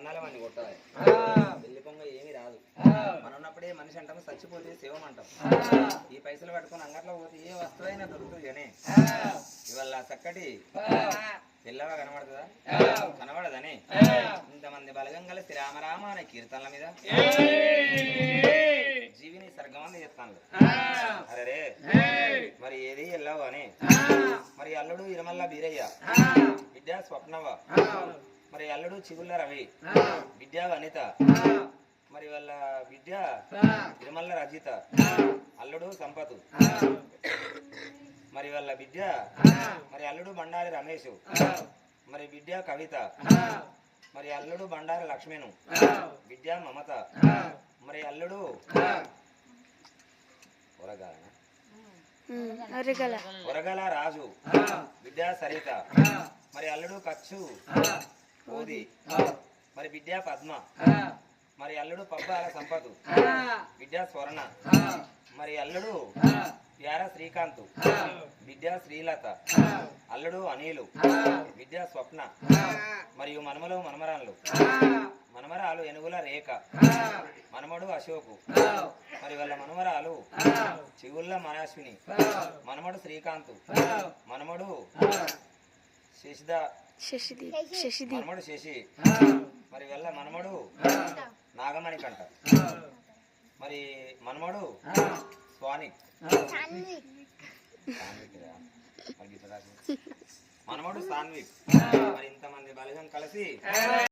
కన్నాలమని కొట్టాలి పెళ్లి పొంగ ఏమీ రాదు మనం ఉన్నప్పుడే మనిషి అంటాము చచ్చిపోతే శివం అంటాం ఈ పైసలు పట్టుకుని అంగట్లో పోతే ఏ వస్తువైనా దొరుకుతుంది కానీ ఇవాళ చక్కటి పిల్లవ కనబడుతుందా కనబడదని ఇంతమంది బలగం కలిసి రామరామ అనే కీర్తనల మీద జీవిని సర్గమంది చెప్తాను అరే మరి ఏది వెళ్ళావు అని మరి అల్లుడు ఇరమల్ల బీరయ్య బిడ్డ స్వప్నవ మరి అల్లుడు చిగుళ్ళ రవి బిడ్డ వనిత మరి వాళ్ళ బిడ్డ ఇరమల్ల రజిత అల్లుడు సంపతు మరి వాళ్ళ బిడ్డ మరి అల్లుడు బండారి రమేష్ మరి బిడ్డ కవిత మరి అల్లుడు బండారి లక్ష్మణు బిడ్డ మమత మరి అల్లుడు ఒరగల రాజు బిడ్డ సరిత మరి అల్లుడు కచ్చు ఓది మరి బిడ్డ పద్మ మరి అల్లుడు పబ్బాల సంపతు బిడ్డ స్వర్ణ మరి అల్లుడు ప్యార శ్రీకాంత్ బిడ్డ శ్రీలత అల్లుడు అనిలు బిడ్డ స్వప్న మరియు మనమలు మనమరాళ్ళు మనమరాలు ఎనుగుల రేఖ మనమడు అశోకు మరి వాళ్ళ మనమరాలు చిగుళ్ళ మనస్విని మనమడు శ్రీకాంత్ మనమడు మనమడు శశి మరి వాళ్ళ మనమడు నాగమణి కంట మరి మనమడు స్వానిక్ మనమడు సాన్విక్ మరి ఇంతమంది బలిగం కలిసి